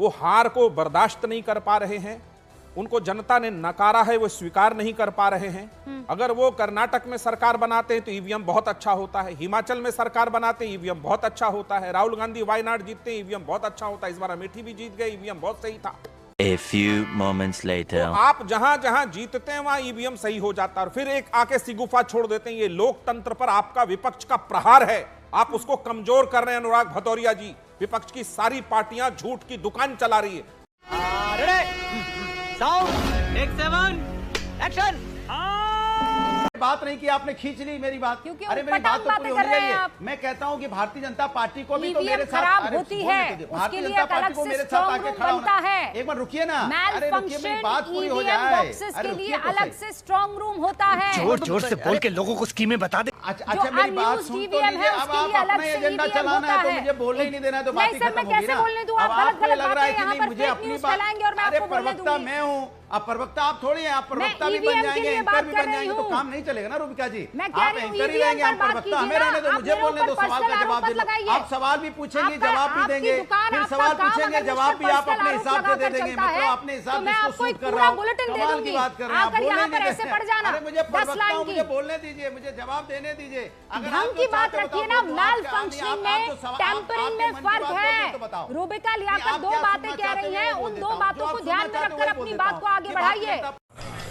वो हार को बर्दाश्त नहीं कर पा रहे हैं, उनको जनता ने नकारा है, वो स्वीकार नहीं कर पा रहे हैं। अगर वो कर्नाटक में सरकार बनाते हैं तो ईवीएम बहुत अच्छा होता है, हिमाचल में सरकार बनाते हैं ईवीएम बहुत अच्छा होता है, राहुल गांधी वायनाड जीतते हैं ईवीएम बहुत अच्छा होता है, इस बार अमेठी भी जीत गए, ईवीएम बहुत सही था। A few moments later. तो आप जहां जहां जीतते हैं वहां ईवीएम सही हो जाता है और फिर एक आके सिगुफा छोड़ देते हैं। ये लोकतंत्र पर आपका विपक्ष का प्रहार है, आप उसको कमजोर कर रहे हैं। अनुराग भदौरिया जी, विपक्ष की सारी पार्टियां झूठ की दुकान चला रही है। बात नहीं की आपने, खींच ली मेरी बात। क्योंकि अरे मेरी बात तो पूरी होनी चाहिए। आप। मैं कहता हूँ कि भारतीय जनता पार्टी को भी तो ईवीएम मेरे साथ खराब होती है, भारतीय उसके लिए जनता एक पार्टी अलग को से मेरे साथ स्ट्रांग आके रूम खड़ा बनता होना। है। एक बार रुकिए ना, मैल अरे रुकिए, मेरी बात पूरी हो ईवीएम जाए। बॉक्सेस अरे के लिए रुकिए तो अलग सही। से स्ट्रांग रूम होता है। जोर जोर से बोल के लोगों को स्कीमें बता दे। अच्छा मेरी बात सुन तो लीजिए। अब आप अपना एजेंडा चलाना है तो मुझे बोलने ही नहीं देना है, तो बात ही खत्म होगी ना। अब आपको लग रहा है कि नहीं मुझे अपनी बात, अरे प्रवक्ता मैं हूँ, अब प्रवक्ता आप थोड़ी हैं, आप प्रवक्ता भी बन जाएंगे, एंकर भी बन जाएंगे, तो काम नहीं चलेगा ना रूबिका जी। आप एंकर ही रहेंगे, आप प्रवक्ता हमें रहने दो, मुझे बोलने दो, सवाल का जवाब दे दो। आप सवाल भी पूछेंगे जवाब भी देंगे, फिर सवाल पूछेंगे जवाब भी आप अपने हिसाब से दे देंगे। मतलब अपने हिसाब से इसको सूट कर रहा हूँ, कमाल की बात कर रहे हैं आप। बोलने नहीं देते। अरे मुझे प्रवक्ता हूँ, मुझे बोलने दीजिए, मुझे जवाब देने दीजिए। ढंग की बात रखिए ना, मैल फंक्शनिंग में टेम्परिंग में फर्क है। रूबिका लियाकत दो बातें कह रही हैं, उन दो बातों को ध्यान में रखकर अपनी बात को आगे बढ़ाइए।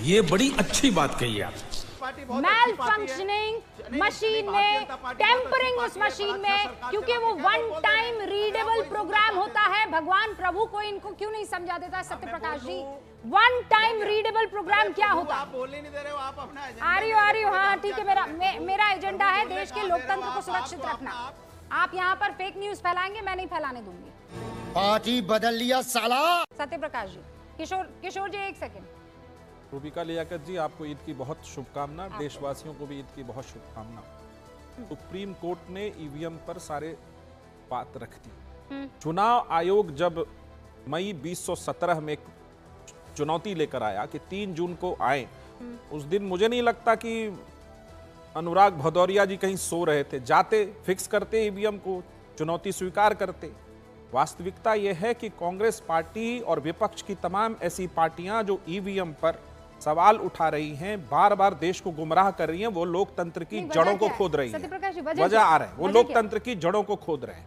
ये बड़ी अच्छी बात कही आप। मैल फंक्शनिंग मशीन में, टेम्परिंग उस मशीन में, क्योंकि वो वन टाइम रीडेबल प्रोग्राम होता है। भगवान प्रभु को इनको क्यों नहीं समझा देता Satya Prakash ji? One time readable programme क्या होता है? आप बोलने नहीं दे रहे हो, आप अपना आ रही हो, हाँ ठीक है। मेरा एजेंडा है देश के लोकतंत्र को सुरक्षित रखना। आप यहाँ पर फेक न्यूज फैलाएंगे, मैं नहीं फैलाने दूंगी। पार्टी बदल लिया साला। सत्य प्रकाश जी, किशोर जी एक सेकंड। रूबिका लियाकत जी, आपको ईद की बहुत शुभकामना, देशवासियों को भी ईद की बहुत शुभकामना। सुप्रीम कोर्ट ने ईवीएम पर सारे बात रख दी। चुनाव आयोग जब मई 2017 में एक चुनौती लेकर आया कि 3 जून को आए, उस दिन मुझे नहीं लगता कि अनुराग भदौरिया जी कहीं सो रहे थे। जाते, फिक्स करते ईवीएम को, चुनौती स्वीकार करते। वास्तविकता यह है कि कांग्रेस पार्टी और विपक्ष की तमाम ऐसी पार्टियां जो ईवीएम पर सवाल उठा रही हैं, बार बार देश को गुमराह कर रही हैं, वो लोकतंत्र की जड़ों को खोद रही हैं। वजह आ रहा है, वो लोकतंत्र की जड़ों को खोद रहे हैं।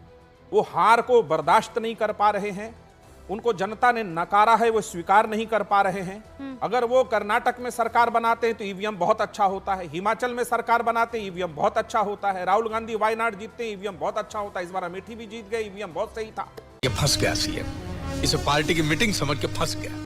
वो हार को बर्दाश्त नहीं कर पा रहे हैं, उनको जनता ने नकारा है, वो स्वीकार नहीं कर पा रहे हैं। अगर वो कर्नाटक में सरकार बनाते हैं तो ईवीएम बहुत अच्छा होता है, हिमाचल में सरकार बनाते हैं ईवीएम बहुत अच्छा होता है, राहुल गांधी वायनाड जीतते हैं ईवीएम बहुत अच्छा होता है, इस बार अमेठी भी जीत गए, ईवीएम बहुत सही था। ये फंस गया सीएम, इसे पार्टी की मीटिंग समझ के फंस गया।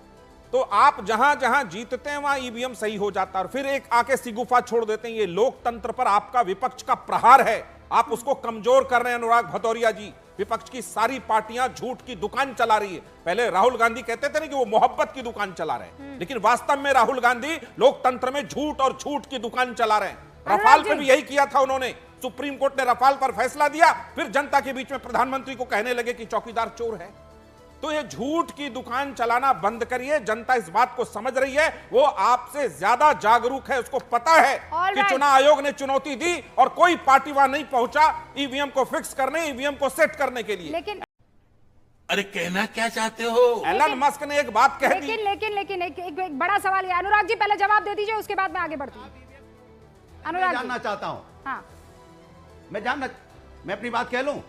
तो आप जहां जहां जीतते हैं वहां ईवीएम सही हो जाता है और फिर एक आके सिगुफा छोड़ देते हैं। ये लोकतंत्र पर आपका विपक्ष का प्रहार है, आप उसको कमजोर कर रहे हैं। अनुराग भदौरिया जी, विपक्ष की सारी पार्टियां झूठ की दुकान चला रही है। पहले राहुल गांधी कहते थे ना कि वो मोहब्बत की दुकान चला रहे हैं, लेकिन वास्तव में राहुल गांधी लोकतंत्र में झूठ और छूट की दुकान चला रहे हैं। रफाल पे भी यही किया था उन्होंने। सुप्रीम कोर्ट ने रफाल पर फैसला दिया, फिर जनता के बीच में प्रधानमंत्री को कहने लगे कि चौकीदार चोर है। तो ये झूठ की दुकान चलाना बंद करिए। जनता इस बात को समझ रही है, वो आपसे ज्यादा जागरूक है, उसको पता है कि चुनाव आयोग ने चुनौती दी और कोई पार्टी वहां नहीं पहुंचा ईवीएम को फिक्स करने, ईवीएम को सेट करने के लिए। लेकिन अरे कहना क्या चाहते हो? एलन मस्क ने एक बात कह दी। लेकिन एक बड़ा सवाल है। अनुराग जी पहले जवाब दे दीजिए, उसके बाद मैं आगे बढ़ती हूँ। अनुराग जानना चाहता हूँ। हाँ, मैं अपनी बात कह लूं?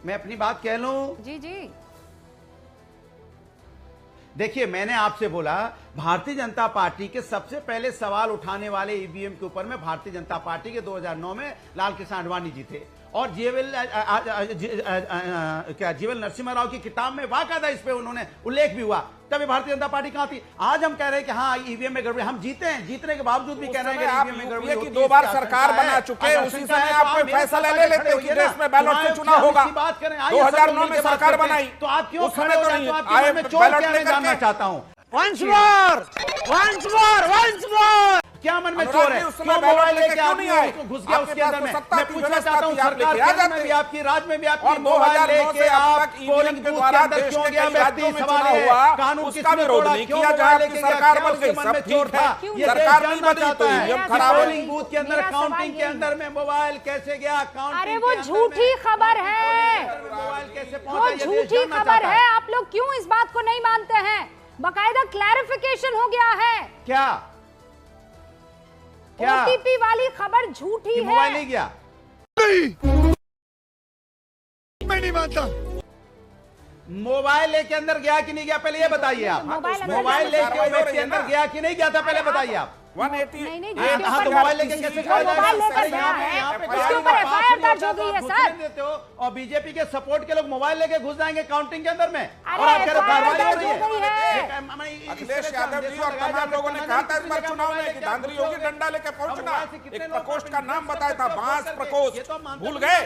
मैं अपनी बात कह लूं? जी जी। देखिए, मैंने आपसे बोला भारतीय जनता पार्टी के सबसे पहले सवाल उठाने वाले ईवीएम के ऊपर में भारतीय जनता पार्टी के 2009 में लाल कृष्ण आडवाणी जी थे और जीवन नरसिम्हा राव की किताब में बाकायदा इस पे उन्होंने उल्लेख भी हुआ। तभी भारतीय जनता पार्टी कहां थी? आज हम कह रहे हैं कि हाँ ईवीएम में गड़बड़ी, हम जीते हैं, जीतने के बावजूद भी कह रहे हैं कि ईवीएम में गड़बड़ी होती है। 2 बार सरकार बना चुके हैं, उसी समय आप कोई फैसला ले लेते कि देश में बैलेट से चुनाव होगा। 2009 में सरकार बनाई तो आप क्यों उस समय तो नहीं आए? मैं चोर कहना जानना चाहता हूं। Once more! क्या मन में अनुराग चोर है? जी, उस समय क्यों बैलेट मोबाइल लेके लेके क्यों आदमी नहीं आए? उसको घुस गया आपके उसके पास अंदर तो में? सत्ता मैं थी, पूछना व्यवस्था चाहता हूं थी, आप सरकार लेके आ के अंदर में जाते। भी आपकी, राज्य में भी आपकी, और मोबाइल 2009 लेके से अब आप तक ईवीएम पोलिंग के बूथ द्वारा के अंदर देश क्यों के गया? कई व्यक्ति राज्यों में सवाल चुनाव है, हुआ, कानून उसका किसने विरोध तोड़ा? नहीं क्यों किया मोबाइल जाए, लेके आपकी गया? सरकार क्या बन उसके गई, मन सब में ठीक चोर था? है। ये सरकार देश नहीं जानना बनी चाहता तो है ईवीएम कि खराब है। पोलिंग बूथ के अंदर मेरा सवाल काउंटिंग के ये अंदर में मोबाइल कैसे गया? काउंटिंग अरे के वो अंदर झूठी में खबर है, मोबाइल कैसे वो पहुंचा? ये देश झूठी जानना खबर चाहता है। आप लोग क्यों इस बात को नहीं मानते हैं? बकायदा क्लैरिफिकेशन हो गया है। क्या क्या ओटीपी वाली खबर झूठी कि है। मोबाइल नहीं गया? मैं नहीं मानता। मोबाइल लेके अंदर गया कि नहीं गया, पहले ये बताइए आप। मोबाइल अंदर मोबाइल गया लेके वो व्यक्ति अंदर गया कि नहीं गया था, पहले बताइए आप। 180 नहीं, नहीं, हाँ, इसके हाँ, तो ऊपर मोबाइल लेके कैसे वो मोबाइल लेकर गया है, इसके ऊपर एफआईआर दर्ज हो गई है सर। देते हो और बीजेपी के सपोर्ट के लोग मोबाइल लेके घुस जाएंगे काउंटिंग के अंदर में, अरे और आप कह रहे हो FIR कार्रवाई हो दर्ज रही हो गई है। है। अखिलेश यादव जी और तमाम लोगों ने कहा था इस बार चुनाव में कि धांधली होगी, डंडा लेके पहुंचना। एक प्रकोष्ठ का नाम बताया था, बांस प्रकोष्ठ, भूल गए?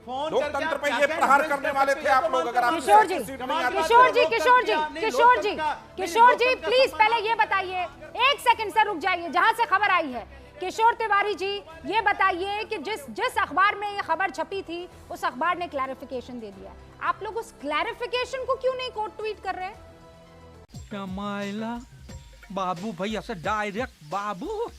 लोकतंत्र पे ये प्रहार करने वाले थे आप लोग। अगर आप किशोर जी, सीट नहीं आता किशोर जी, तो- किशोर जी, किशोर जी, किशोर जी, प्लीज पहले ये बताइए, एक सेकंड से रुक जाइए। जहां से खबर आई है, किशोर तिवारी जी, ये बताइए कि जिस अखबार में ये खबर छपी थी, उस अखबार ने क्लैरिफिकेशन दे दिया। आप लोग उस क्लैरिफिकेशन को क्यों नहीं कोट ट्वीट कर रहे हैं? कमायला बाबू भैया से डायरेक्ट बाबू